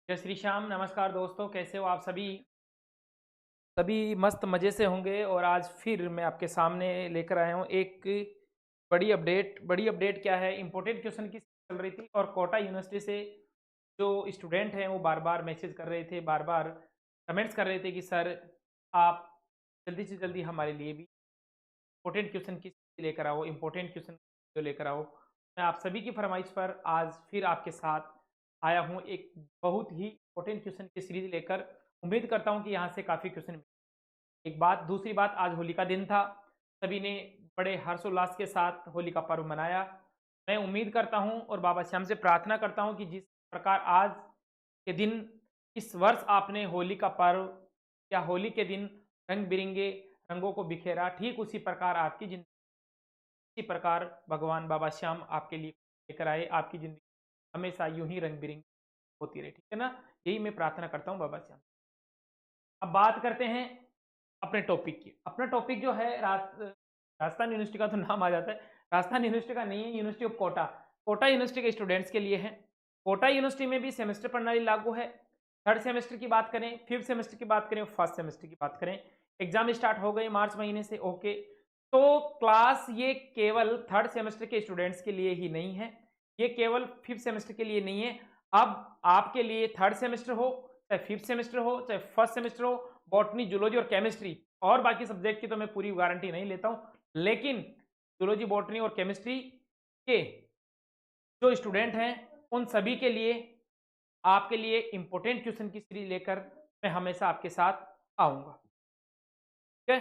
जय श्री श्याम। नमस्कार दोस्तों, कैसे हो आप सभी? सभी मस्त मज़े से होंगे। और आज फिर मैं आपके सामने लेकर आया हूँ एक बड़ी अपडेट क्या है, इम्पोर्टेंट क्वेश्चन की चल रही थी और कोटा यूनिवर्सिटी से जो स्टूडेंट हैं वो बार बार मैसेज कर रहे थे, बार बार कमेंट्स कर रहे थे कि सर आप जल्दी से जल्दी हमारे लिए भी इम्पोर्टेंट क्वेश्चन की लेकर आओ, इम्पोर्टेंट क्वेश्चन जो लेकर आओ। मैं आप सभी की फरमाइश पर आज फिर आपके साथ आया हूँ एक बहुत ही इम्पोर्टेंट क्वेश्चन की सीरीज लेकर। उम्मीद करता हूँ कि यहाँ से काफ़ी क्वेश्चन। एक बात, दूसरी बात, आज होली का दिन था। सभी ने बड़े हर्षोल्लास के साथ होली का पर्व मनाया। मैं उम्मीद करता हूँ और बाबा श्याम से प्रार्थना करता हूँ कि जिस प्रकार आज के दिन, इस वर्ष आपने होली का पर्व या होली के दिन रंग बिरंगे रंगों को बिखेरा, ठीक उसी प्रकार आपकी जिंदगी, इसी प्रकार भगवान बाबा श्याम आपके लिए लेकर आए, आपकी जिंदगी हमेशा यूं ही रंग बिरंगी होती रहे। ठीक है ना? यही मैं प्रार्थना करता हूँ बाबा श्याम। अब बात करते हैं अपने टॉपिक की। अपना टॉपिक जो है राजस्थान यूनिवर्सिटी का तो नाम आ जाता है, राजस्थान यूनिवर्सिटी का नहीं है, university of Kota. Kota university के स्टूडेंट्स के लिए है। कोटा यूनिवर्सिटी में भी सेमेस्टर प्रणाली लागू है। थर्ड सेमेस्टर की बात करें, फिफ्थ सेमेस्टर की बात करें, फर्स्ट सेमेस्टर की बात करें, एग्जाम स्टार्ट हो गए मार्च महीने से। ओके, तो क्लास ये केवल थर्ड सेमेस्टर के स्टूडेंट्स के लिए ही नहीं है, ये केवल फिफ्थ सेमेस्टर के लिए नहीं है। अब आपके लिए थर्ड सेमेस्टर हो, चाहे फिफ्थ सेमेस्टर हो, चाहे फर्स्ट सेमेस्टर हो, बॉटनी, जूलॉजी और केमिस्ट्री और बाकी सब्जेक्ट की तो मैं पूरी गारंटी नहीं लेता हूं, लेकिन जूलॉजी, बॉटनी और केमिस्ट्री के जो स्टूडेंट हैं उन सभी के लिए आपके लिए इंपॉर्टेंट क्वेश्चन की सीरीज लेकर मैं हमेशा आपके साथ आऊंगा। ठीक है?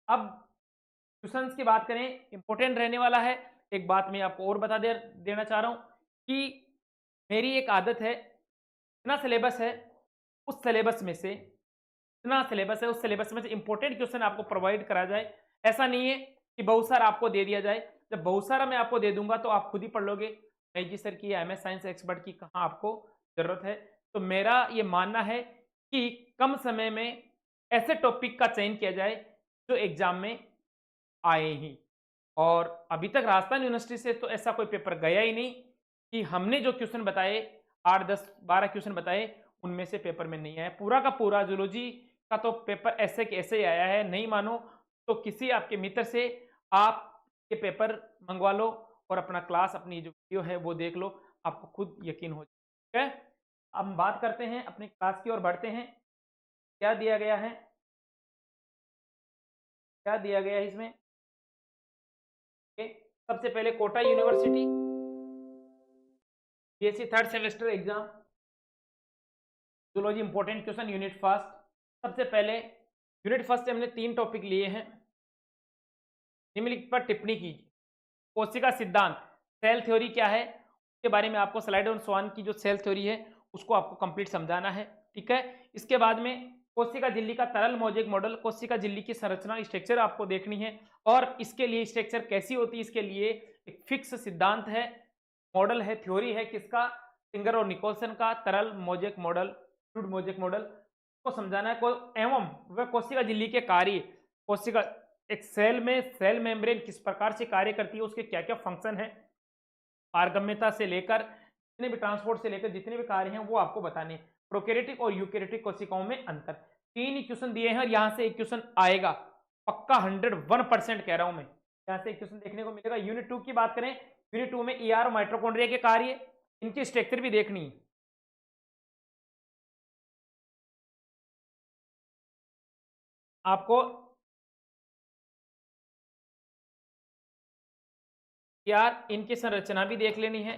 अब क्वेश्चंस की बात करें, इंपॉर्टेंट रहने वाला है। एक बात मैं आपको और देना चाह रहा हूं कि मेरी एक आदत है, इतना सिलेबस है उस सिलेबस में से इतना सिलेबस है उस सिलेबस में से इंपॉर्टेंट क्वेश्चन आपको प्रोवाइड करा जाए। ऐसा नहीं है कि बहुत सारा आपको दे दिया जाए। जब बहुत सारा मैं आपको दे दूंगा तो आप खुद ही पढ़ लोगे, नहीं जी सर की एमएस साइंस एक्सपर्ट की कहाँ आपको जरूरत है। तो मेरा ये मानना है कि कम समय में ऐसे टॉपिक का चयन किया जाए जो एग्जाम में आए ही। और अभी तक राजस्थान यूनिवर्सिटी से तो ऐसा कोई पेपर गया ही नहीं कि हमने जो क्वेश्चन बताए, 8 10 12 क्वेश्चन बताए, उनमें से पेपर में नहीं आया। पूरा का पूरा जूलॉजी का तो पेपर ऐसे के ऐसे ही आया है। नहीं मानो तो किसी आपके मित्र से आप ये पेपर मंगवा लो और अपना क्लास, अपनी जो वीडियो है वो देख लो, आपको खुद यकीन हो जाए। ठीक है? अब हम बात करते हैं अपनी क्लास की और बढ़ते हैं। क्या दिया गया है, क्या दिया गया है इसमें? सबसे पहले Kota university BSc third semester exam, zoology important question unit first. सबसे पहले यूनिट फर्स्ट से हमने 3 टॉपिक लिए हैं। निम्नलिखित पर टिप्पणी कीजिए। कोशिका सिद्धांत, सेल थ्योरी क्या है उसके बारे में आपको स्लाइड और स्वान की जो सेल थ्योरी है उसको आपको कंप्लीट समझाना है। ठीक है? इसके बाद में कोशिका झिल्ली का तरल मोजेक मॉडल, कोशिका झिल्ली की संरचना स्ट्रक्चर आपको देखनी है और इसके लिए स्ट्रक्चर कैसी होती है, इसके लिए एक फिक्स सिद्धांत है, मॉडल है, थ्योरी है किसका, सिंगर और निकोलसन का, तरल mosaic model, fluid mosaic model को समझाना है। एवं वह कोशिका झिल्ली के कार्य, कोशिका एक सेल में सेल मेम्ब्रेन किस प्रकार से कार्य करती है, उसके क्या क्या फंक्शन है, पारगम्यता से लेकर जितने भी ट्रांसपोर्ट से लेकर जितने भी कार्य हैं वो आपको बताने। प्रोकैरियोटिक और यूकैरियोटिक कोशिकाओं में अंतर, 3 ही क्वेश्चन दिए हैं और यहाँ से एक क्वेश्चन आएगा पक्का, 101% कह रहा हूं मैं, यहाँ से एक क्वेश्चन देखने को मिलेगा। यूनिट 2 की बात करें, यूनिट 2 में ईआर माइटोकॉन्ड्रिया के कार्य, इनकी स्ट्रक्चर भी देखनी है। आपको यार इनकी संरचना भी देख लेनी है,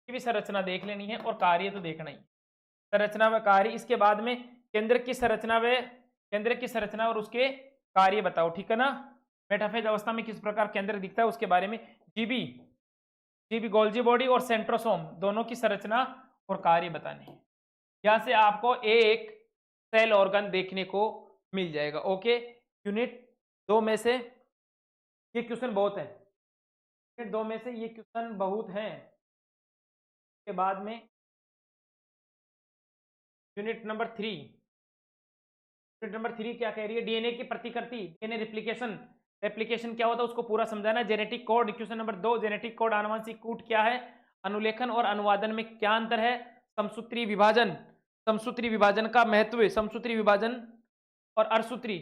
भी संरचना देख लेनी है और कार्य तो देखना ही। संरचना व कार्य, इसके बाद में केंद्र की संरचना और उसके कार्य बताओ। ठीक है ना? मेटाफेज अवस्था में किस प्रकार केंद्र दिखता है उसके बारे में। जीबी जीबी गोल्जी बॉडी और सेंट्रोसोम दोनों की संरचना और कार्य बताने हैं। यहाँ से आपको एक सेल ऑर्गन देखने को मिल जाएगा। ओके, यूनिट 2 में से ये क्वेश्चन बहुत है, यूनिट 2 में से ये क्वेश्चन बहुत हैं। के बाद में यूनिट नंबर 3, यूनिट नंबर 3 क्या कह रही है, डीएनए की प्रतिकृति, डीएनए रिप्लिकेशन, रेप्लिकेशन क्या होता है उसको पूरा समझाना है। Genetic code question number 2, genetic code आनुवंशिक कूट क्या है, अनुलेखन और अनुवादन में क्या अंतर है? समसूत्री विभाजन, समसूत्री विभाजन का महत्व, समसूत्री विभाजन और अर्धसूत्री,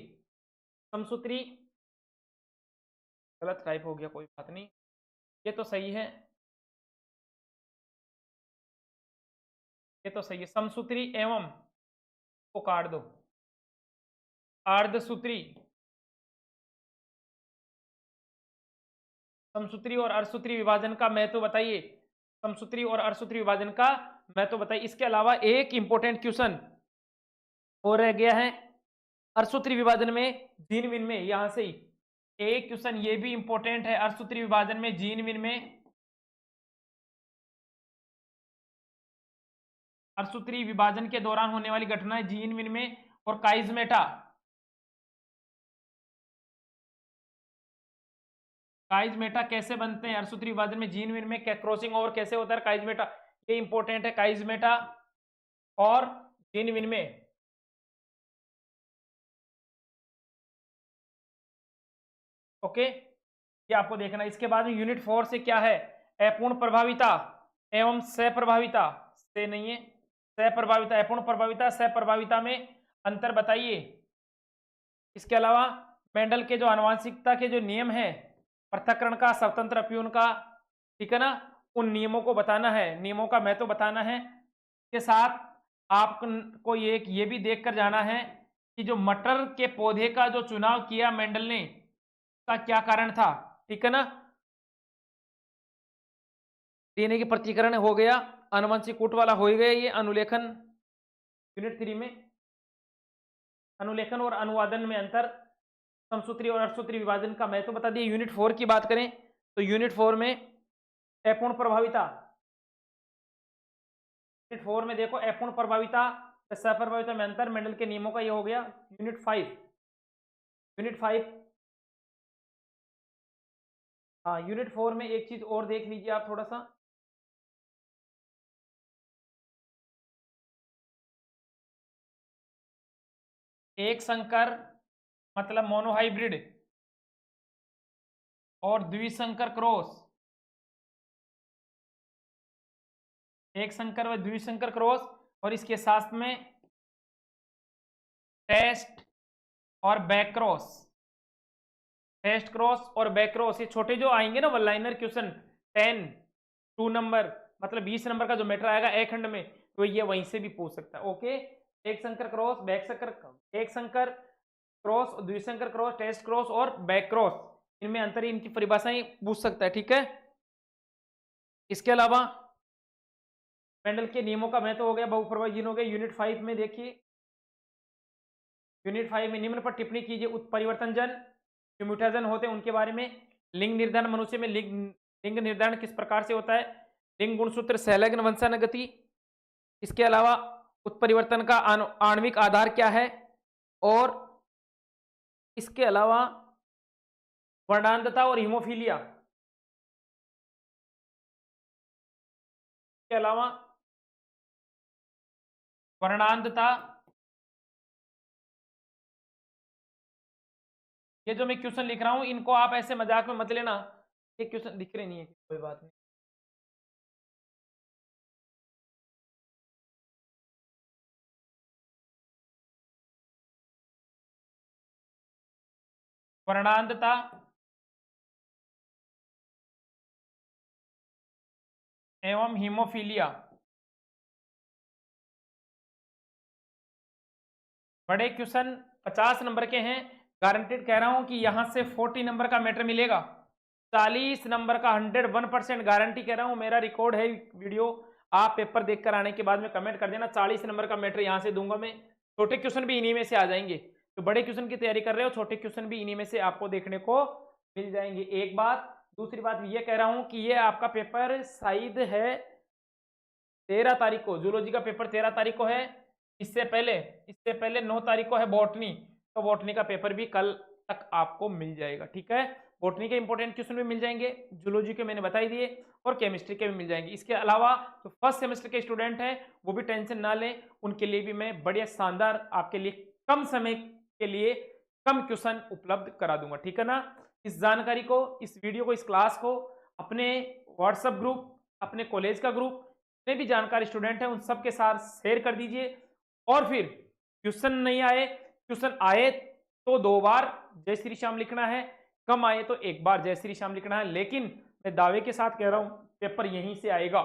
समसूत्री गलत टाइप हो गया, कोई बात नहीं, ये तो सही है, ये तो सही है। समसूत्री एवं को काट दो, अर्धसूत्री, समसूत्री और अर्धसूत्री विभाजन का महत्व बताइए, समसूत्री और अर्धसूत्री विभाजन का महत्व बताइए। इसके अलावा एक इंपॉर्टेंट क्वेश्चन और रह गया है अर्धसूत्री विभाजन में जीन विन में, यहां से ही एक क्वेश्चन ये भी इंपॉर्टेंट है अर्धसूत्री विभाजन में जीन विन में, अर्धसूत्री विभाजन के दौरान होने वाली घटनाएं जीन विन में और काइजमेटा, काइजमेटा कैसे बनते हैं अर्धसूत्री विभाजन में जीन विन में, क्रॉसिंग ओवर कैसे होता है काइजमेटा, ये इंपॉर्टेंट है काइजमेटा और जीन विन में। ओके, ये आपको देखना। इसके बाद में यूनिट 4 से क्या है, अपूर्ण प्रभाविता एवं सप्रभाविता, से नहीं है, सप्रभाविता, अपूर्ण प्रभाविता सप्रभाविता में अंतर बताइए। इसके अलावा मेंडल के जो आनुवंशिकता के जो नियम है, पृथक्करण का, स्वतंत्र अप्यून का, ठीक है ना, उन नियमों को बताना है, नियमों का महत्व बताना है। के साथ आपको ये भी देख कर जाना है कि जो मटर के पौधे का जो चुनाव किया मेंडल ने, का क्या कारण था, ठीक है ना। डीएनए की प्रतिकरण हो गया, आनुवंशिक कूट वाला हो गया, ये अनुलेखन यूनिट 3 में, अनुलेखन और अनुवादन में अंतर, समसूत्री और अर्धसूत्री विभाजन का महत्व बता दिया। यूनिट 4 की बात करें तो यूनिट 4 में अपूर्ण प्रभाविता, यूनिट 4 में देखो अपूर्ण प्रभाविता सप्रभाविता में अंतर, मेंडल के नियमों का ये हो गया। यूनिट 5, यूनिट 5, हाँ यूनिट 4 में एक चीज और देख लीजिए आप थोड़ा सा, एक संकर मतलब मोनोहाइब्रिड और द्विसंकर क्रॉस, एक संकर व द्विसंकर क्रॉस, और इसके साथ में टेस्ट और बैक क्रॉस, टेस्ट क्रॉस और बैक क्रॉस, ये छोटे जो आएंगे ना वन लाइनर क्वेश्चन 10 2 नंबर मतलब 20 नंबर का जो मैटर आएगा एक खंड में, तो ये वहीं से भी पूछ सकता है। ओके, एक संकर क्रॉस, बैक संकर, एक संकर क्रॉस, द्विसंकर क्रॉस, टेस्ट क्रॉस और बैक क्रॉस, इनमें अंतर, इनकी परिभाषाएं पूछ सकता है, ठीक है। इसके अलावा मेंडल के नियमों का महत्व हो गया, बहुप्रभावी जीन हो गए। यूनिट 5 में देखिए, यूनिट 5 में निम्न पर टिप्पणी कीजिए, उत्परिवर्तनजन जो म्यूटेशन होते हैं उनके बारे में, लिंग निर्धारण, मनुष्य में लिंग निर्धारण किस प्रकार से होता है, लिंग गुणसूत्र संलग्न वंशानुगति, इसके अलावा उत्परिवर्तन का आणविक आधार क्या है, और इसके अलावा वर्णांधता और हीमोफीलिया, इसके अलावा वर्णांधता, ये जो मैं क्वेश्चन लिख रहा हूं इनको आप ऐसे मजाक में मत लेना, ये क्वेश्चन दिख रहे नहीं है, कोई बात नहीं। वर्णांधता एवं हीमोफीलिया, बड़े क्वेश्चन 50 नंबर के हैं, गारंटेड कह रहा हूं कि यहां से 40 नंबर का मैटर मिलेगा, 40 नंबर का 101% गारंटी कह रहा हूं, मेरा रिकॉर्ड है वीडियो, आप पेपर देखकर आने के बाद में कमेंट कर देना, 40 नंबर का मैटर यहां से दूंगा मैं। छोटे क्वेश्चन भी इन्हीं में से आ जाएंगे, तो बड़े क्वेश्चन की तैयारी कर रहे हो, छोटे क्वेश्चन भी इन्हीं में से आपको देखने को मिल जाएंगे, एक बात। दूसरी बात ये कह रहा हूं कि ये आपका पेपर शायद है 13 तारीख को, जूलॉजी का पेपर 13 तारीख को है, इससे पहले 9 तारीख को है बॉटनी, तो बॉटनी का पेपर भी कल तक आपको मिल जाएगा, ठीक है। बॉटनी के इंपॉर्टेंट क्वेश्चन भी मिल जाएंगे, जूलॉजी के मैंने बता ही दिए, और केमिस्ट्री के भी मिल जाएंगे। इसके अलावा जो फर्स्ट सेमेस्टर के स्टूडेंट हैं वो भी टेंशन ना लें, उनके लिए भी मैं बढ़िया शानदार आपके लिए कम समय के लिए कम क्वेश्चन उपलब्ध करा दूंगा, ठीक है ना। इस जानकारी को, इस वीडियो को, इस क्लास को अपने व्हाट्सएप ग्रुप, अपने कॉलेज का ग्रुप, जितने भी जानकार स्टूडेंट हैं उन सबके साथ शेयर कर दीजिए। और फिर क्वेश्चन नहीं आए, क्वेश्चन आए तो 2 बार जय श्री श्याम लिखना है, कम आए तो 1 बार जय श्री श्याम लिखना है। लेकिन मैं दावे के साथ कह रहा हूं पेपर यहीं से आएगा,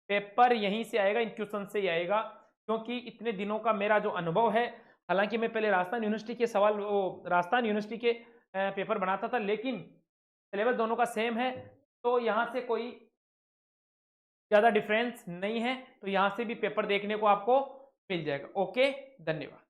पेपर यहीं से आएगा, इन क्वेश्चन से ही आएगा, क्योंकि इतने दिनों का मेरा जो अनुभव है, हालांकि मैं पहले राजस्थान यूनिवर्सिटी के सवाल वो राजस्थान यूनिवर्सिटी के पेपर बनाता था, लेकिन सिलेबस दोनों का सेम है, तो यहाँ से कोई ज़्यादा डिफरेंस नहीं है, तो यहाँ से भी पेपर देखने को आपको मिल जाएगा। ओके, धन्यवाद।